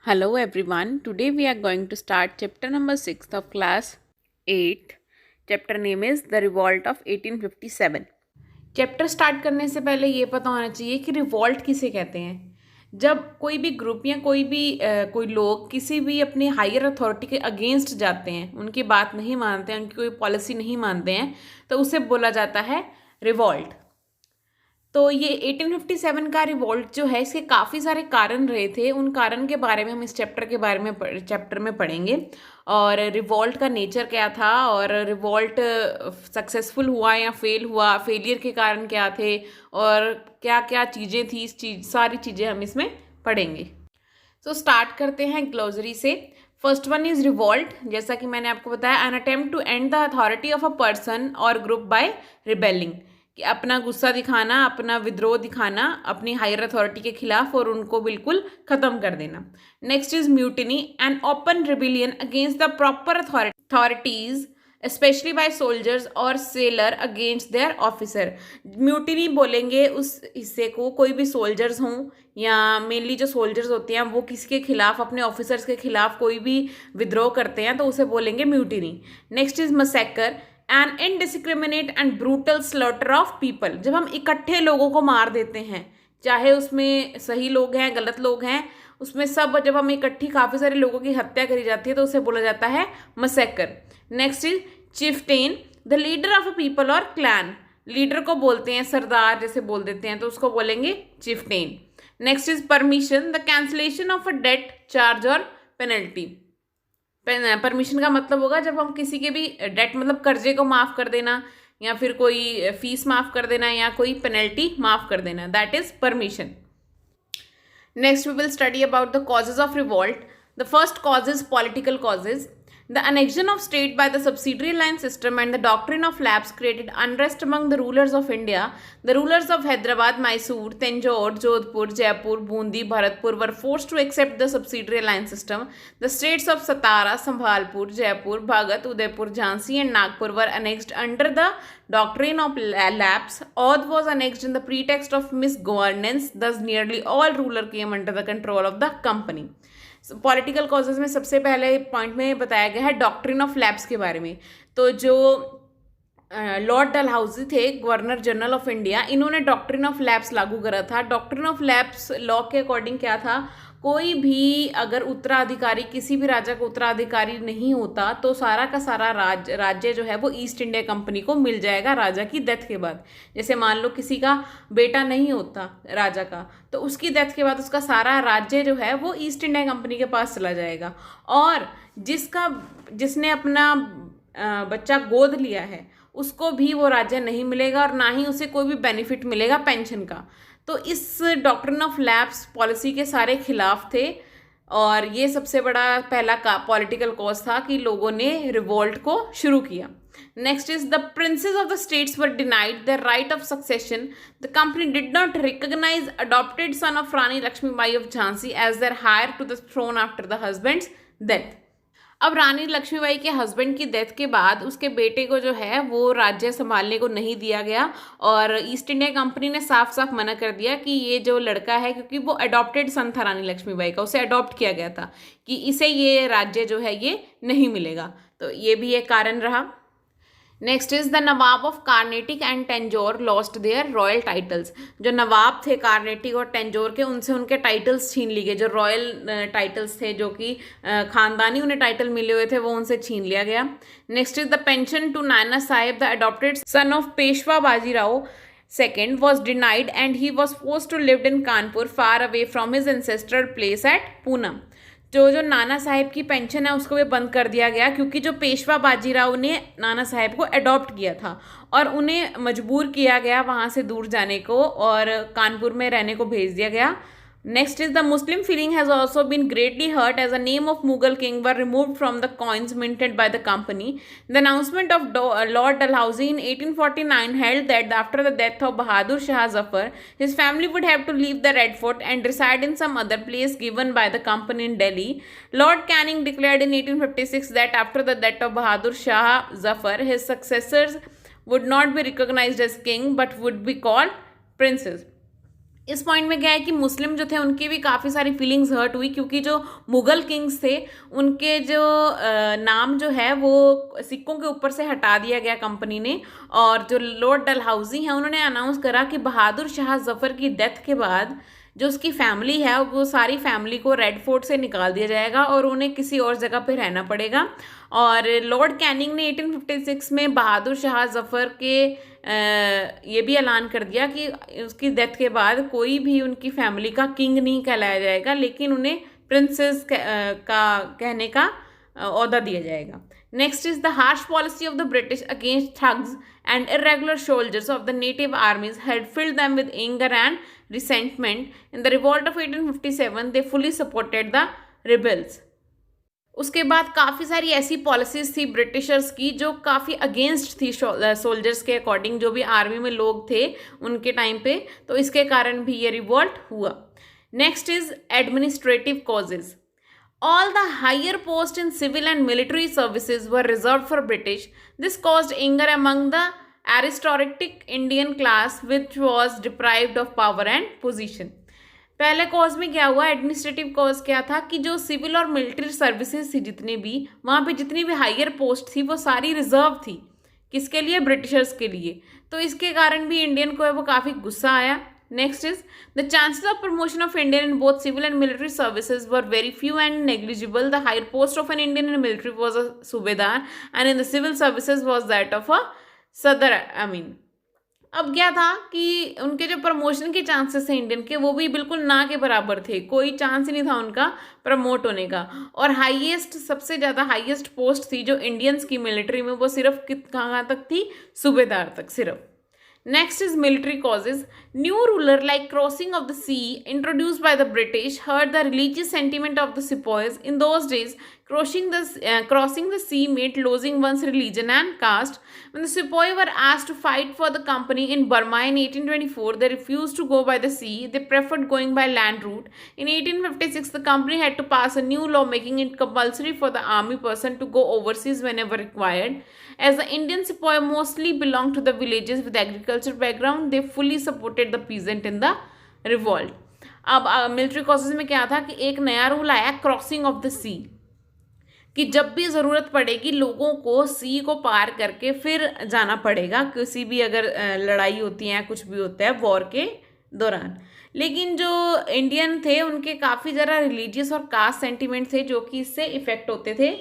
Hello everyone. Today we are going to start chapter number 6 of class 8. Chapter name is The Revolt of 1857. Chapter start करने से पहले ये पता होना चाहिए कि रिवॉल्ट किसे कहते हैं। जब कोई भी ग्रुप या कोई लोग किसी भी अपनी हायर अथॉरिटी के अगेंस्ट जाते हैं, उनकी बात नहीं मानते हैं, उनकी कोई पॉलिसी नहीं मानते हैं, तो उसे बोला जाता है रिवॉल्ट। तो ये 1857 का रिवॉल्ट जो है, इसके काफ़ी सारे कारण रहे थे। उन कारण के बारे में हम इस चैप्टर में पढ़ेंगे। और रिवॉल्ट का नेचर क्या था, और रिवॉल्ट सक्सेसफुल हुआ या फेल हुआ, फेलियर के कारण क्या थे, और क्या क्या चीज़ें थी, सारी चीज़ें हम इसमें पढ़ेंगे। तो स्टार्ट करते हैं ग्लोसरी से। First one is revolt. जैसा कि मैंने आपको बताया, an attempt to end the authority of a person और ग्रुप बाय रिबेलिंग, कि अपना गुस्सा दिखाना, अपना विद्रोह दिखाना अपनी हायर अथॉरिटी के खिलाफ और उनको बिल्कुल खत्म कर देना। Next is mutiny, an open rebellion against the proper authorities specially by soldiers और sailor against their officer. Mutiny बोलेंगे उस हिस्से को, कोई भी सोल्जर्स हों या मेनली जो सोल्जर्स होते हैं वो किसी के खिलाफ, अपने ऑफिसर्स के खिलाफ कोई भी विद्रोह करते हैं तो उसे बोलेंगे mutiny. Next is massacre, an indiscriminate and brutal slaughter of people. जब हम इकट्ठे लोगों को मार देते हैं, चाहे उसमें सही लोग हैं गलत लोग हैं, उसमें सब जब हम इकट्ठी काफ़ी सारे लोगों की हत्या करी जाती है तो उसे बोला जाता है massacre. Next is chieftain, the leader of a people और क्लैन। लीडर को बोलते हैं सरदार जैसे बोल देते हैं, तो उसको बोलेंगे chieftain. Next is permission, the cancellation of a debt, charge और पेनल्टी। परमिशन का मतलब होगा जब हम किसी के भी डेट मतलब कर्जे को माफ़ कर देना, या फिर कोई फीस माफ़ कर देना, या कोई पेनल्टी माफ़ कर देना, that is permission. Next, we will study about the causes of revolt. The first cause is political causes. The annexion of state by the subsidiary line system and the doctrine of lapse created unrest among the rulers of India. The rulers of Hyderabad, Mysore, Tanjore, Jodhpur, Jaipur, Bundi, Bharatpur were forced to accept the subsidiary line system. The states of Satara, Sambhalpur, Jaipur, Bhagat, Udaipur, Jhansi and Nagpur were annexed under the doctrine of lapse. Audh was annexed in the pretext of misgovernance. Thus, nearly all ruler came under the control of the company. Political causes में सबसे पहले point में बताया गया है doctrine of lapse के बारे में। तो जो लॉर्ड डलहौजी थे, गवर्नर जनरल ऑफ इंडिया, इन्होंने डॉक्ट्रिन ऑफ लैप्स लागू करा था। डॉक्ट्रिन ऑफ लैप्स लॉ के अकॉर्डिंग क्या था, कोई भी अगर उत्तराधिकारी, किसी भी राजा का उत्तराधिकारी नहीं होता तो सारा का सारा राज्य जो है वो ईस्ट इंडिया कंपनी को मिल जाएगा राजा की डेथ के बाद। जैसे मान लो किसी का बेटा नहीं होता राजा का, तो उसकी डेथ के बाद उसका सारा राज्य जो है वो ईस्ट इंडिया कंपनी के पास चला जाएगा। और जिसने अपना बच्चा गोद लिया है उसको भी वो राज्य नहीं मिलेगा, और ना ही उसे कोई भी बेनिफिट मिलेगा पेंशन का। तो इस डॉक्ट्रिन ऑफ लैप्स पॉलिसी के सारे खिलाफ थे, और ये सबसे बड़ा पहला पॉलिटिकल कॉज था कि लोगों ने रिवोल्ट को शुरू किया। Next is the princes of the states were denied the right of succession. The company did not recognise adopted son of Rani Lakshmibai of Jhansi as their heir to the throne after the husband's death. अब रानी लक्ष्मीबाई के husband की death के बाद उसके बेटे को जो है वो राज्य संभालने को नहीं दिया गया, और ईस्ट इंडिया कंपनी ने साफ साफ मना कर दिया कि ये जो लड़का है, क्योंकि वो अडॉप्टेड सन था रानी लक्ष्मीबाई का, उसे अडॉप्ट किया गया था, कि इसे ये राज्य जो है ये नहीं मिलेगा। तो ये भी एक कारण रहा। Next is the Nawab of Carnatic and Tanjore lost their royal titles. जो नवाब थे कार्नेटिक और टेंजोर के, उनसे उनके टाइटल्स छीन लिए गए। जो रॉयल टाइटल्स थे, जो कि खानदानी उन्हें टाइटल मिले हुए थे, वो उनसे छीन लिया गया। Next is the pension to Nana Sahib, the adopted son of Peshwa Bajirao second was denied and he was forced to live in Kanpur far away from his ancestral place at Poonam. जो नाना साहेब की पेंशन है उसको भी बंद कर दिया गया, क्योंकि जो पेशवा बाजीराव ने नाना साहेब को अडॉप्ट किया था और उन्हें मजबूर किया गया वहाँ से दूर जाने को, और कानपुर में रहने को भेज दिया गया। Next is the Muslim feeling has also been greatly hurt as the name of Mughal king were removed from the coins minted by the company. The announcement of Lord Dalhousie in 1849 held that after the death of Bahadur Shah Zafar, his family would have to leave the Red Fort and reside in some other place given by the company in Delhi. Lord Canning declared in 1856 that after the death of Bahadur Shah Zafar, his successors would not be recognized as king but would be called princes. इस point में क्या है कि मुस्लिम जो थे उनकी भी काफ़ी सारी फीलिंग्स हर्ट हुई, क्योंकि जो मुग़ल किंग्स थे उनके जो नाम जो है वो सिक्कों के ऊपर से हटा दिया गया कंपनी ने। और जो लॉर्ड डलहौजी हैं उन्होंने अनाउंस करा कि बहादुर शाह जफ़र की डेथ के बाद जो उसकी फैमिली है वो सारी फैमिली को रेड फोर्ट से निकाल दिया जाएगा और उन्हें किसी और जगह पे रहना पड़ेगा। और लॉर्ड कैनिंग ने 1856 में बहादुर शाह जफ़र के ये भी ऐलान कर दिया कि उसकी डेथ के बाद कोई भी उनकी फैमिली का किंग नहीं कहलाया जाएगा, लेकिन उन्हें प्रिंसेस का कहने का ओहदा दिया जाएगा। Next is the harsh policy of the British against thugs and irregular soldiers of the native armies had filled them with anger and resentment. In the revolt of 1857, they fully supported the rebels. उसके बाद काफ़ी सारी ऐसी policies थी Britishers की जो काफ़ी against थी सोल्जर्स के अकॉर्डिंग, जो भी आर्मी में लोग थे उनके टाइम पे, तो इसके कारण भी ये रिवॉल्ट हुआ। Next is administrative causes. All the higher posts in civil and military services were reserved for British. This caused anger among the aristocratic Indian class, which was deprived of power and position. पहले cause में क्या हुआ, administrative cause क्या था कि जो civil और military services थी जितनी भी, वहाँ पे जितनी भी हायर पोस्ट थी वो सारी रिजर्व थी। किसके लिए? ब्रिटिशर्स के लिए। तो इसके कारण भी इंडियन को है वो काफ़ी गुस्सा आया। Next is the chances of promotion of Indian in both civil and military services were very few and negligible. The higher post of an Indian in the military was a subedar, and in the civil services was that of a sadar. अब क्या था कि उनके जो promotion के chances थे Indian के, वो भी बिल्कुल ना के बराबर थे, कोई चांस ही नहीं था उनका प्रमोट होने का। और हाईएस्ट, सबसे ज़्यादा हाईएस्ट पोस्ट थी जो इंडियंस की मिलिट्री में, वो सिर्फ कहाँ तक थी? सूबेदार तक सिर्फ। Next is military causes. New ruler like crossing of the sea introduced by the British hurt the religious sentiment of the sepoys. In those days, crossing the sea meant losing one's religion and caste. When the sepoy were asked to fight for the company in Burma in 1824, they refused to go by the sea. They preferred going by land route. In 1856, the company had to pass a new law making it compulsory for the army person to go overseas whenever required. As the Indian sepoy mostly belonged to the villages with agriculture background, they fully supported the peasant in the revolt. अब military causes में क्या था कि एक नया rule आया, crossing of the सी, कि जब भी ज़रूरत पड़ेगी लोगों को सी को पार करके फिर जाना पड़ेगा, किसी भी अगर लड़ाई होती है, कुछ भी होता है वॉर के दौरान। लेकिन जो इंडियन थे उनके काफ़ी ज़्यादा रिलीजियस और कास्ट सेंटिमेंट थे जो कि इससे इफ़ेक्ट होते थे,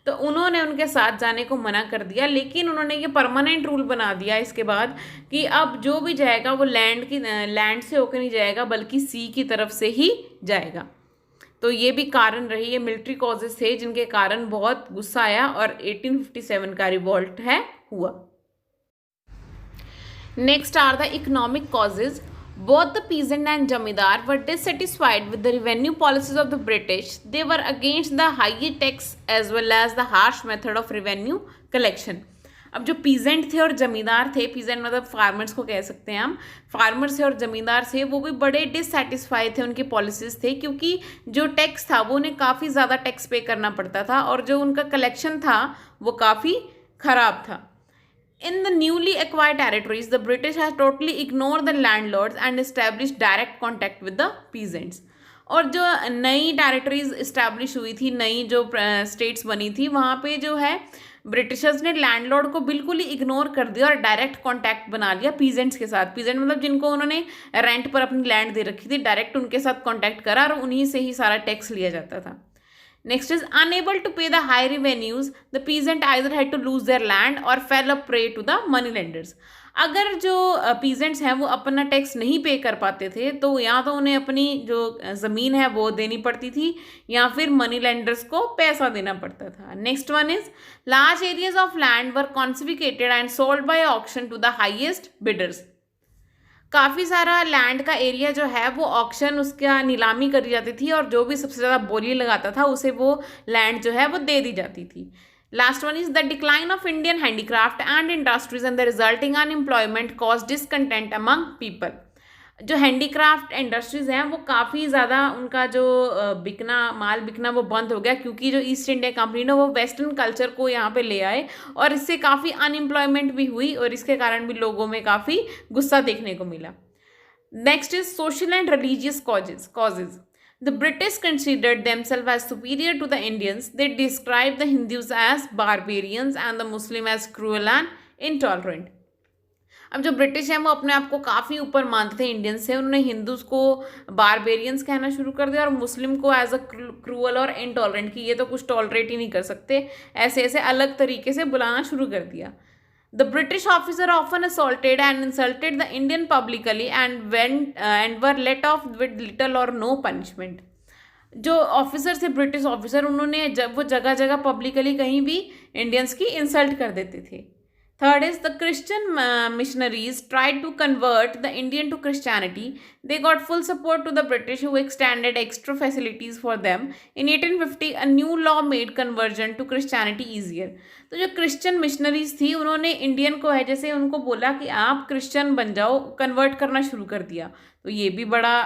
तो उन्होंने उनके साथ जाने को मना कर दिया। लेकिन उन्होंने ये परमानेंट रूल बना दिया इसके बाद कि अब जो भी जाएगा वो लैंड से होकर नहीं जाएगा बल्कि सी की तरफ से ही जाएगा। तो ये भी कारण रही, ये मिलिट्री कॉजेज थे जिनके कारण बहुत गुस्सा आया और 1857 का रिवॉल्ट है हुआ। Next are the economic causes. Both the peasant and jamidar were dissatisfied with the revenue policies of the British. They were against the high tax as well as the harsh method of revenue collection. अब जो peasant थे और जमींदार थे, peasant मतलब farmers को कह सकते हैं हम, फार्मर्स थे और जमींदार थे, वो भी बड़े डिससेटिस्फाइड थे उनकी पॉलिसीज़ थे, क्योंकि जो टैक्स था वो उन्हें काफ़ी ज़्यादा टैक्स पे करना पड़ता था और जो उनका कलेक्शन था वो काफ़ी ख़राब था। In the newly acquired territories, the British has totally ignored the landlords and established direct contact with the peasants. और जो नई टेरिटरीज इस्टेब्लिश हुई थी, नई जो स्टेट्स बनी थी, वहाँ पे जो है ब्रिटिशर्स ने लैंडलॉर्ड को बिल्कुल ही इग्नोर कर दिया और डायरेक्ट कांटेक्ट बना लिया पीजेंट्स के साथ। पीजेंट मतलब जिनको उन्होंने रेंट पर अपनी लैंड दे रखी थी, डायरेक्ट उनके साथ कांटेक्ट करा और उन्हीं से ही सारा टैक्स लिया जाता था। Next is unable to pay the high revenues, the peasant either had to lose their land or fell a prey to the money lenders. अगर जो पीजेंट्स हैं वो अपना टैक्स नहीं पे कर पाते थे तो या तो उन्हें अपनी जो ज़मीन है वो देनी पड़ती थी या फिर मनी लेंडर्स को पैसा देना पड़ता था। Next one is large areas of land were confiscated and sold by auction to the highest bidders. काफ़ी सारा लैंड का एरिया जो है वो ऑक्शन, उसका नीलामी करी जाती थी और जो भी सबसे ज़्यादा बोली लगाता था उसे वो लैंड जो है वो दे दी जाती थी। Last one is the decline of Indian handicraft and industries and the resulting unemployment cause discontent among people. जो हैंडीक्राफ्ट इंडस्ट्रीज़ हैं वो काफ़ी ज़्यादा उनका जो माल बिकना वो बंद हो गया, क्योंकि जो ईस्ट इंडिया कंपनी ने वो वेस्टर्न कल्चर को यहाँ पे ले आए और इससे काफ़ी अनएम्प्लॉयमेंट भी हुई और इसके कारण भी लोगों में काफ़ी गुस्सा देखने को मिला। Next is social and religious causes. The British considered themselves as superior to the Indians. They described the Hindus as barbarians and the Muslim as cruel and intolerant. अब जो ब्रिटिश हैं वो अपने आप को काफ़ी ऊपर मानते थे इंडियंस से, उन्होंने हिंदूज को बारबेरियंस कहना शुरू कर दिया और मुस्लिम को एज अ क्रूअल और इनटॉलरेंट, कि ये तो कुछ टॉलरेट ही नहीं कर सकते, ऐसे ऐसे अलग तरीके से बुलाना शुरू कर दिया. The British officer often assaulted and insulted the Indian publicly and were let off with little or no punishment. जो ऑफिसर थे ब्रिटिश ऑफिसर, उन्होंने जब वो जगह जगह पब्लिकली कहीं भी इंडियंस की इंसल्ट कर देते थे. Third is the Christian missionaries tried to convert the Indian to Christianity. They got full support to the British, who extended extra facilities for them. In 1850, a new law made conversion to Christianity easier. तो जो Christian missionaries थी उन्होंने Indian को है जैसे उनको बोला कि आप क्रिश्चियन बन जाओ, कन्वर्ट करना शुरू कर दिया. तो ये भी बड़ा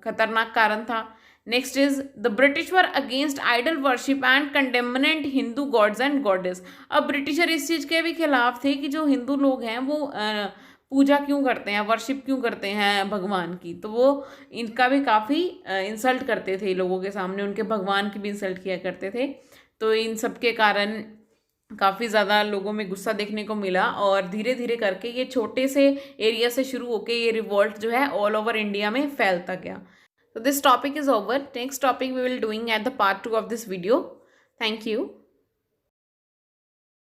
खतरनाक कारण था. Next is the British war against idol worship and condemnation Hindu gods and goddess. अब ब्रिटिशर इस चीज़ के भी खिलाफ थे कि जो हिंदू लोग हैं वो पूजा क्यों करते हैं, वर्शिप क्यों करते हैं भगवान की, तो वो इनका भी काफ़ी इंसल्ट करते थे लोगों के सामने, उनके भगवान की भी इंसल्ट किया करते थे. तो इन सब के कारण काफ़ी ज़्यादा लोगों में गुस्सा देखने को मिला और धीरे धीरे करके ये छोटे से एरिया से शुरू होके ये रिवॉल्ट जो है ऑल ओवर इंडिया में फैलता गया. So this topic is over. Next topic we will doing at the part 2 of this video. Thank you.